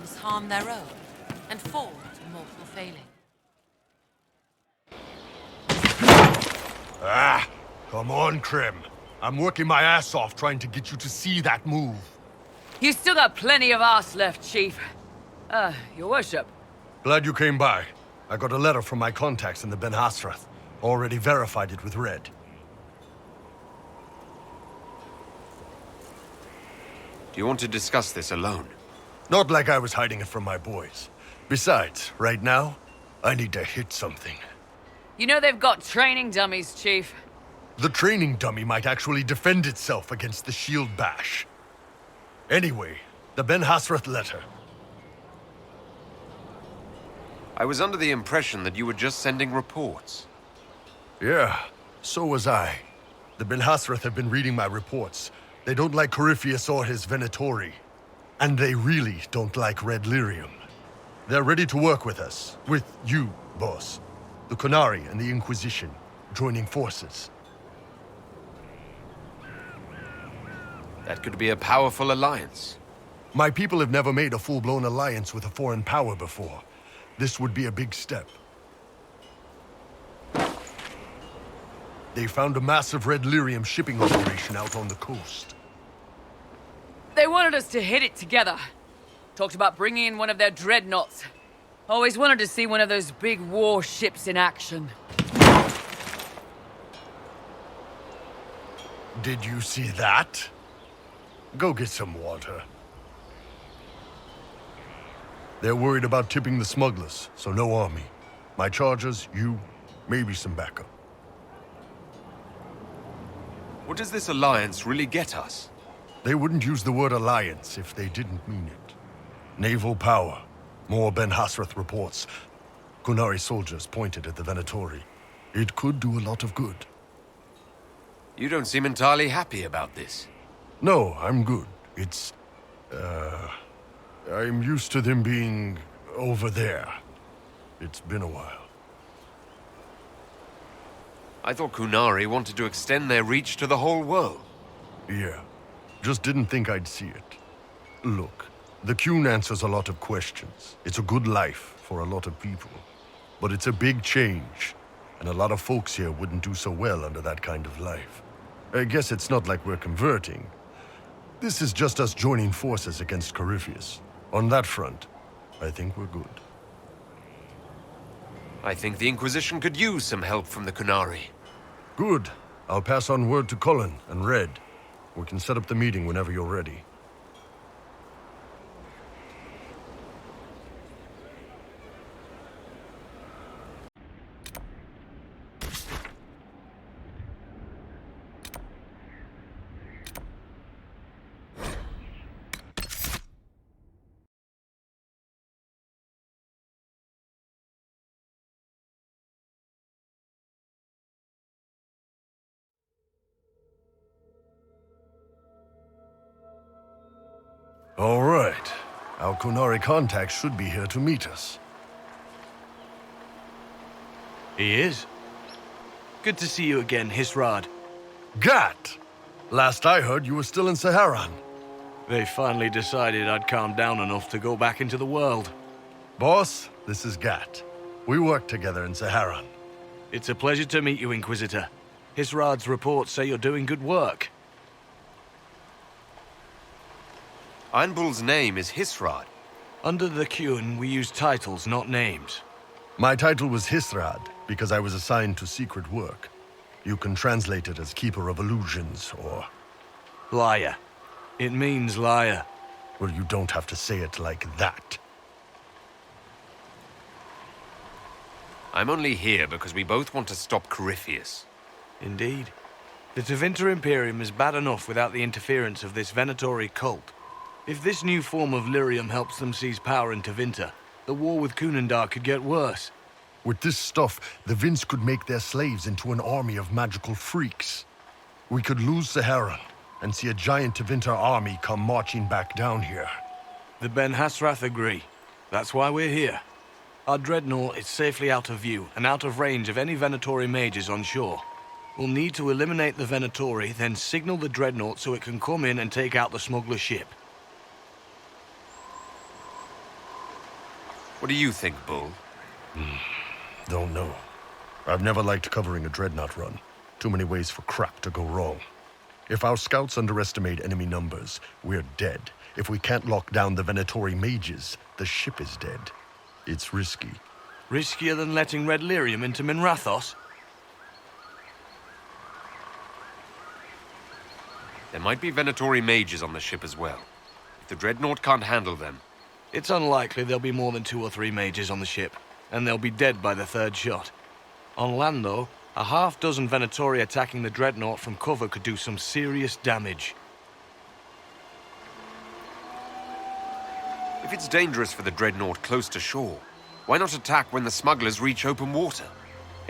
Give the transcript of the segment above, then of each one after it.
beings harm their own and fall to mortal failing. Ah, come on, Krim. I'm working my ass off trying to get you to see that move. You still got plenty of arse left, Chief. Your worship. Glad you came by. I got a letter from my contacts in the Ben Hasrath. Already verified it with Red. Do you want to discuss this alone? Not like I was hiding it from my boys. Besides, right now, I need to hit something. You know they've got training dummies, Chief. The training dummy might actually defend itself against the shield bash. Anyway, the Ben Hasrath letter. I was under the impression that you were just sending reports. Yeah, so was I. The Ben Hasrath have been reading my reports. They don't like Corypheus or his Venatori. And they really don't like Red Lyrium. They're ready to work with us. With you, boss. The Qunari and the Inquisition, joining forces. That could be a powerful alliance. My people have never made a full-blown alliance with a foreign power before. This would be a big step. They found a massive Red Lyrium shipping operation out on the coast. They wanted us to hit it together. Talked about bringing in one of their dreadnoughts. Always wanted to see one of those big war ships in action. Did you see that? Go get some water. They're worried about tipping the smugglers, so no army. My chargers, you, maybe some backup. What does this alliance really get us? They wouldn't use the word alliance if they didn't mean it. Naval power. More Ben Hasrath reports. Qunari soldiers pointed at the Venatori. It could do a lot of good. You don't seem entirely happy about this. No, I'm good. It's... I'm used to them being over there. It's been a while. I thought Qunari wanted to extend their reach to the whole world. Yeah. Just didn't think I'd see it. Look, the Qun answers a lot of questions. It's a good life for a lot of people. But it's a big change, and a lot of folks here wouldn't do so well under that kind of life. I guess it's not like we're converting. This is just us joining forces against Corypheus. On that front, I think we're good. I think the Inquisition could use some help from the Qunari. Good. I'll pass on word to Cullen and Red. We can set up the meeting whenever you're ready. All right. Our Qunari contact should be here to meet us. He is. Good to see you again, Hisrad. Gat! Last I heard, you were still in Saharan. They finally decided I'd calmed down enough to go back into the world. Boss, this is Gat. We work together in Saharan. It's a pleasure to meet you, Inquisitor. Hisrad's reports say you're doing good work. Einbul's name is Hisrad. Under the Qun, we use titles, not names. My title was Hisrad, because I was assigned to secret work. You can translate it as Keeper of Illusions, or... Liar. It means liar. Well, you don't have to say it like that. I'm only here because we both want to stop Corypheus. Indeed. The Tevinter Imperium is bad enough without the interference of this Venatori cult. If this new form of lyrium helps them seize power in Tevinter, the war with Kunandar could get worse. With this stuff, the Vince could make their slaves into an army of magical freaks. We could lose Saharan and see a giant Tevinter army come marching back down here. The Ben Hasrath agree. That's why we're here. Our dreadnought is safely out of view and out of range of any Venatori mages on shore. We'll need to eliminate the Venatori, then signal the dreadnought so it can come in and take out the smuggler ship. What do you think, Bull? Don't know. I've never liked covering a dreadnought run. Too many ways for crap to go wrong. If our scouts underestimate enemy numbers, we're dead. If we can't lock down the Venatori mages, the ship is dead. It's risky. Riskier than letting Red Lyrium into Minrathos? There might be Venatori mages on the ship as well. If the dreadnought can't handle them, It's unlikely there'll be more than 2 or 3 mages on the ship, and they'll be dead by the 3rd shot. On land, though, a half-dozen Venatori attacking the dreadnought from cover could do some serious damage. if it's dangerous for the dreadnought close to shore, why not attack when the smugglers reach open water?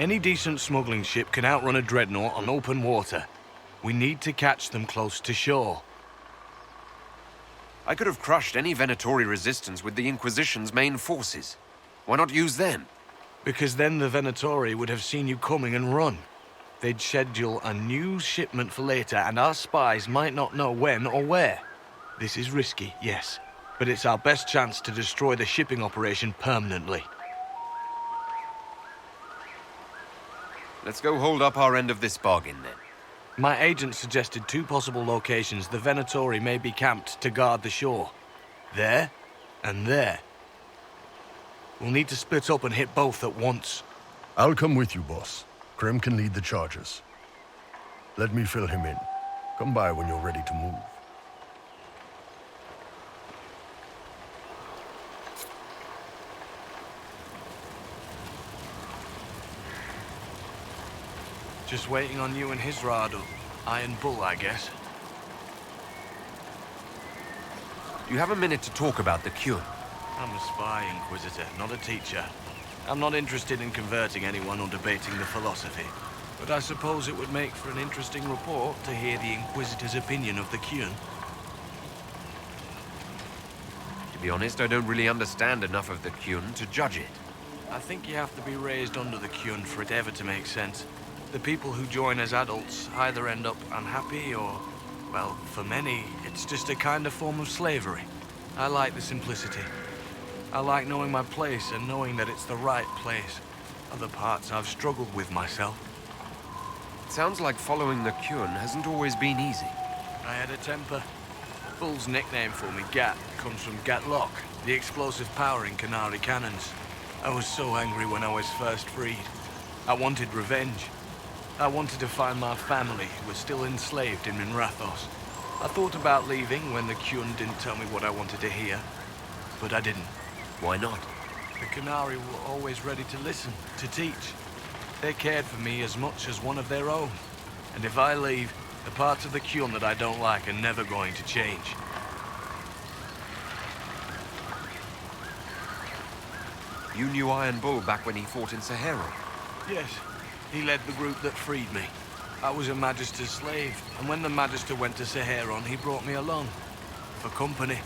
Any decent smuggling ship can outrun a dreadnought on open water. We need to catch them close to shore. I could have crushed any Venatori resistance with the Inquisition's main forces. Why not use them? Because then the Venatori would have seen you coming and run. They'd schedule a new shipment for later, and our spies might not know when or where. This is risky, yes, but it's our best chance to destroy the shipping operation permanently. Let's go hold up our end of this bargain, then. My agent suggested 2 possible locations the Venatori may be camped to guard the shore. There, and there. We'll need to split up and hit both at once. I'll come with you, boss. Krem can lead the charges. Let me fill him in. Come by when you're ready to move. Just waiting on you and his Rado. Iron Bull, I guess. Do you have a minute to talk about the cure? I'm a spy, Inquisitor, not a teacher. I'm not interested in converting anyone or debating the philosophy. But I suppose it would make for an interesting report to hear the Inquisitor's opinion of the Qun. To be honest, I don't really understand enough of the Qun to judge it. I think you have to be raised under the Qun for it ever to make sense. The people who join as adults either end up unhappy or, well, for many, it's just a kind of form of slavery. I like the simplicity. I like knowing my place and knowing that it's the right place. Other parts I've struggled with myself. It sounds like following the Qun hasn't always been easy. I had a temper. Bull's nickname for me, Gat, comes from Gatlock, the explosive power in Canary cannons. I was so angry when I was first freed. I wanted revenge. I wanted to find my family who were still enslaved in Minrathos. I thought about leaving when the Qun didn't tell me what I wanted to hear, but I didn't. Why not? The Canary were always ready to listen, to teach. They cared for me as much as one of their own. And if I leave, the parts of the Qun that I don't like are never going to change. You knew Iron Bull back when he fought in Sahara. Yes, he led the group that freed me. I was a Magister's slave, and when the Magister went to Saharon, he brought me along. For company.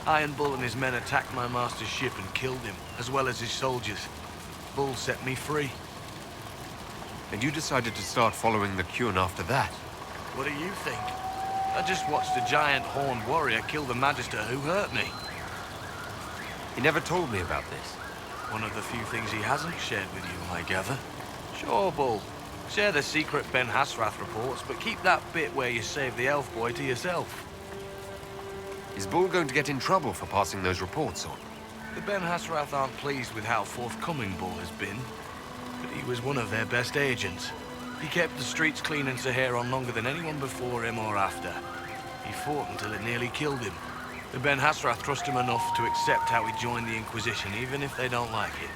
Iron Bull and his men attacked my master's ship and killed him, as well as his soldiers. Bull set me free. And you decided to start following the Qun after that. What do you think? I just watched a giant horned warrior kill the Magister who hurt me. He never told me about this. One of the few things he hasn't shared with you, I gather. Sure, Bull. Share the secret Ben Hasrath reports, but keep that bit where you save the elf boy to yourself. Is Bull going to get in trouble for passing those reports on? The Ben Hasrath aren't pleased with how forthcoming Bull has been, but he was one of their best agents. He kept the streets clean in Saharon longer than anyone before him or after. He fought until it nearly killed him. The Ben Hasrath trust him enough to accept how he joined the Inquisition, even if they don't like it.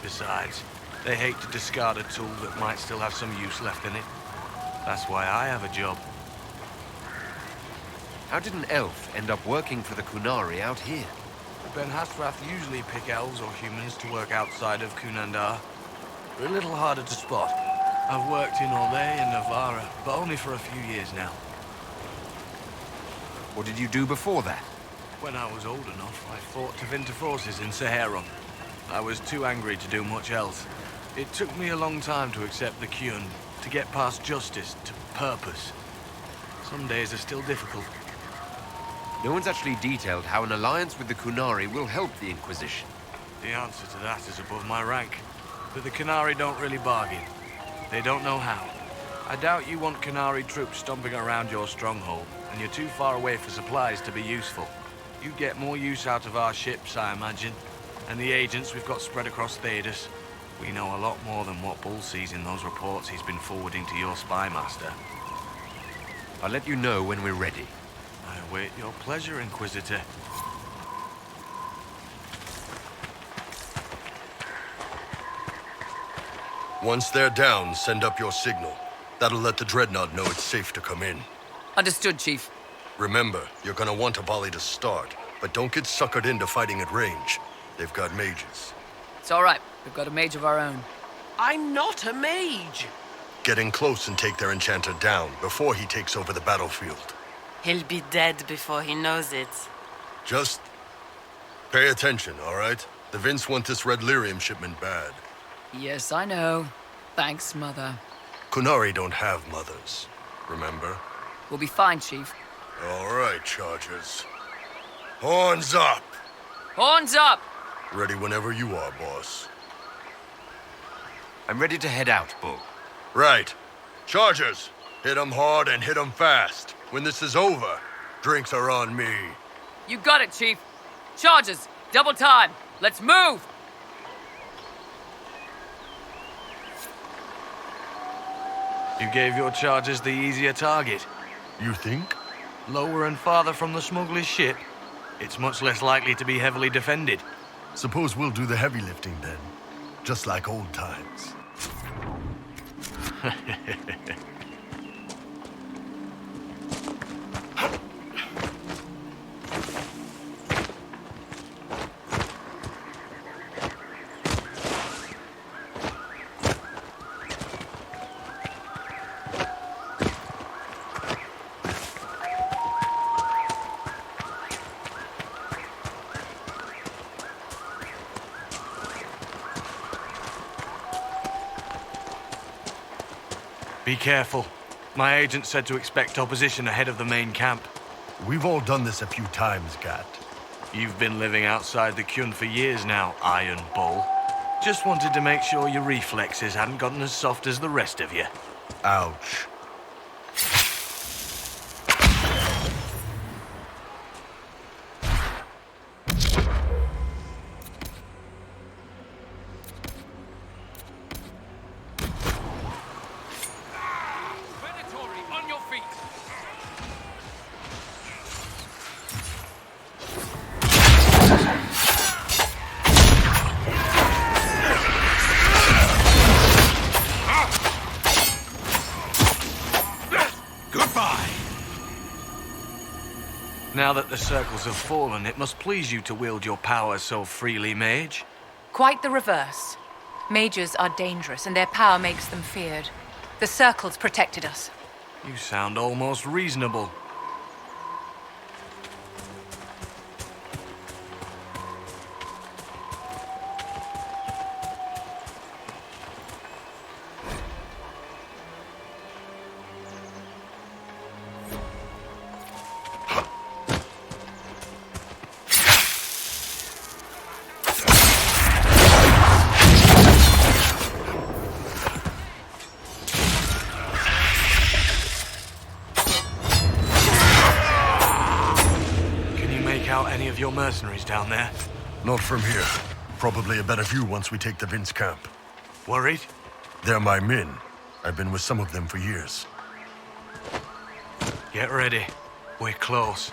Besides, they hate to discard a tool that might still have some use left in it. That's why I have a job. How did an elf end up working for the Qunari out here? The Ben Hasrath usually pick elves or humans to work outside of Kunandar. They're a little harder to spot. I've worked in Orlais and Navarra, but only for a few years now. What did you do before that? When I was old enough, I fought Tevinter forces in Saharon. I was too angry to do much else. It took me a long time to accept the Qun, to get past justice, to purpose. Some days are still difficult. No one's actually detailed how an alliance with the Qunari will help the Inquisition. The answer to that is above my rank. But the Canary don't really bargain. They don't know how. I doubt you want Canary troops stomping around your stronghold, and you're too far away for supplies to be useful. You get more use out of our ships, I imagine. And the agents we've got spread across Thedas. We know a lot more than what Bull sees in those reports he's been forwarding to your spy master. I'll let you know when we're ready. I await your pleasure, Inquisitor. Once they're down, send up your signal. That'll let the Dreadnought know it's safe to come in. Understood, Chief. Remember, you're gonna want a volley to start, but don't get suckered into fighting at range. They've got mages. It's all right. We've got a mage of our own. I'm not a mage. Get in close and take their enchanter down before he takes over the battlefield. He'll be dead before he knows it. Just pay attention, all right? The Vince want this red lyrium shipment bad. Yes, I know. Thanks, Mother. Kunari don't have mothers, remember? We'll be fine, Chief. All right, Chargers. Horns up! Horns up! Ready whenever you are, boss. I'm ready to head out, Bull. Right. Chargers, hit 'em hard and hit 'em fast. When this is over, drinks are on me. You got it, Chief. Charges, double time. Let's move! You gave your charges the easier target. You think? Lower and farther from the smuggler's ship, it's much less likely to be heavily defended. Suppose we'll do the heavy lifting then. Just like old times. Be careful. My agent said to expect opposition ahead of the main camp. We've all done this a few times, Gat. You've been living outside the Kyun for years now, Iron Bull. Just wanted to make sure your reflexes hadn't gotten as soft as the rest of you. Ouch. On your feet! Goodbye! Now that the circles have fallen, it must please you to wield your power so freely, mage. Quite the reverse. Mages are dangerous, and their power makes them feared. The circles protected us. You sound almost reasonable. Any of your mercenaries down there? Not from here. Probably a better view once we take the Vince camp. Worried? They're my men. I've been with some of them for years. Get ready. We're close.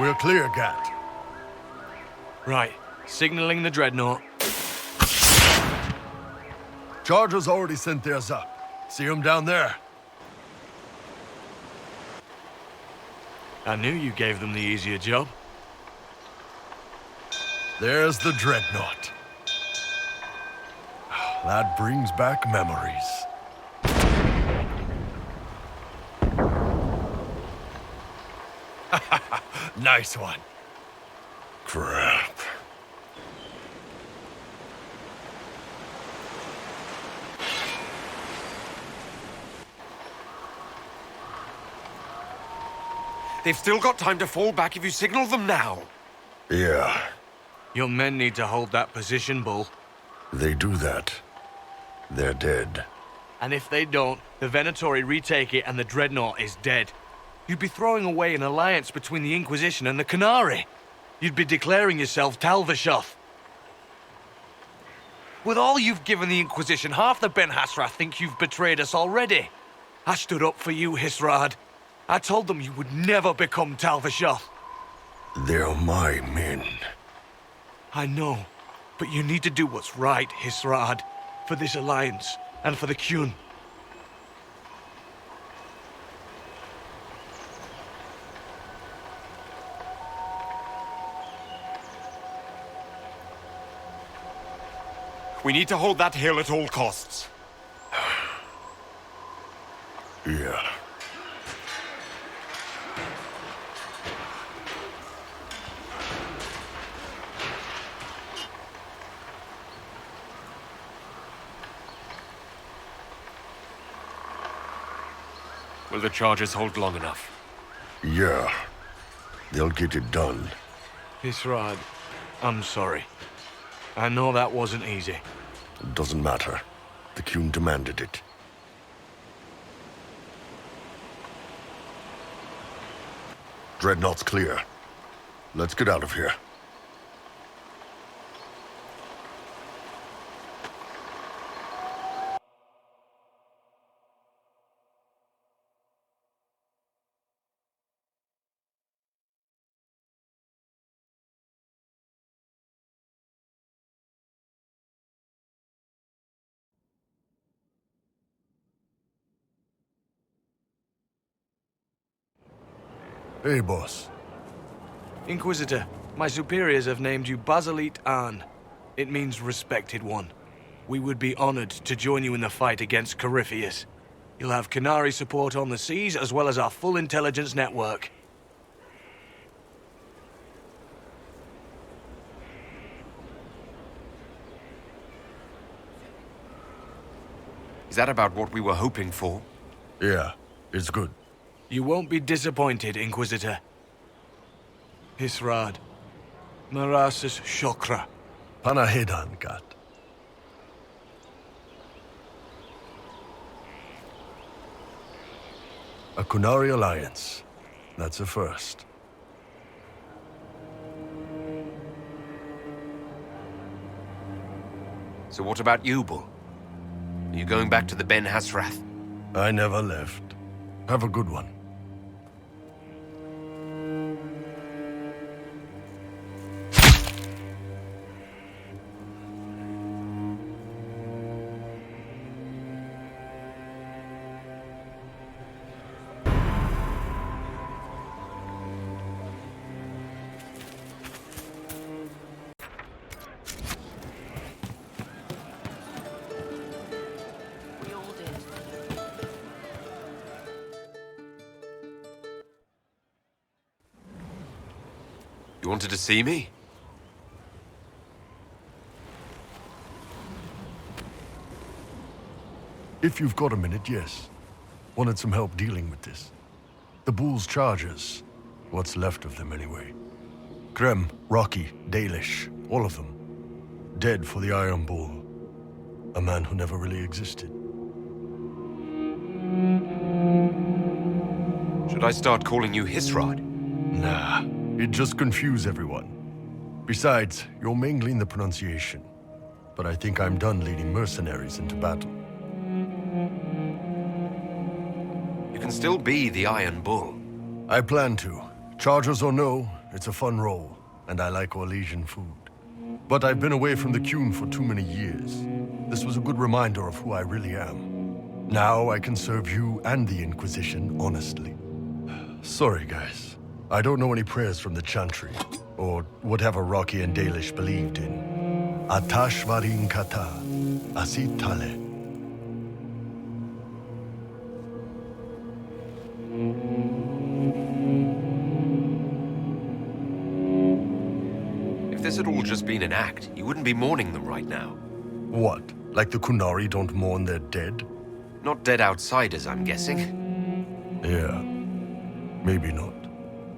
We're clear, Gat. Right. Signaling the dreadnought. Chargers already sent theirs up. See them down there? I knew you gave them the easier job. There's the dreadnought. That brings back memories. Nice one. Crap. They've still got time to fall back if you signal them now. Yeah, Your men need to hold that position, Bull. they do that. They're dead. And if they don't, the Venatori retake it and the dreadnought is dead. You'd be throwing away an alliance between the Inquisition and the Canary. You'd be declaring yourself Talvashoth. With all you've given the Inquisition, half the Ben Hasra think you've betrayed us already. I stood up for you, Hisrad. I told them you would never become Talvashoth. They're my men. I know, but you need to do what's right, Hisrad, for this alliance and for the Qun. We need to hold that hill at all costs. Yeah. Will the charges hold long enough? Yeah. They'll get it done. Hisrad, I'm sorry. I know that wasn't easy. It doesn't matter. The Qun demanded it. Dreadnought's clear. Let's get out of here. Hey, boss. Inquisitor, my superiors have named you Basilit An. It means respected one. We would be honored to join you in the fight against Corypheus. You'll have Canary support on the seas as well as our full intelligence network. Is that about what we were hoping for? Yeah, it's good. You won't be disappointed, Inquisitor. Hisrad. Marasis Shokra. Panahedan, Gat. A Kunari alliance. That's a first. So what about you, Bull? Are you going back to the Ben Hasrath? I never left. Have a good one. We all did. You wanted to see me? If you've got a minute, yes. Wanted some help dealing with this. The Bull's charges. What's left of them, anyway. Krem, Rocky, Dalish, all of them. Dead for the Iron Bull. A man who never really existed. Should I start calling you Hisrad? Nah, it'd just confuse everyone. Besides, you're mangling the pronunciation. But I think I'm done leading mercenaries into battle. You can still be the Iron Bull. I plan to. Chargers or no, It's a fun role, and I like Orlesian food. But I've been away from the Qun for too many years. This was a good reminder of who I really am. Now I can serve you and the Inquisition honestly. Sorry, guys. I don't know any prayers from the Chantry, or whatever Rocky and Dalish believed in. Atash varin kata, asit tale. If this had all just been an act, you wouldn't be mourning them right now. What? Like the Qunari don't mourn their dead? Not dead outsiders, I'm guessing. Yeah, maybe not.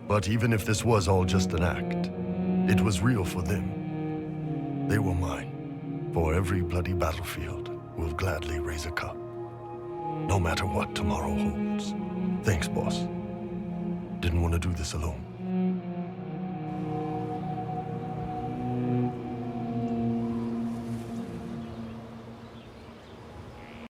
But even if this was all just an act, it was real for them. They were mine. For every bloody battlefield, we'll gladly raise a cup. No matter what tomorrow holds. Thanks, boss. Didn't want to do this alone.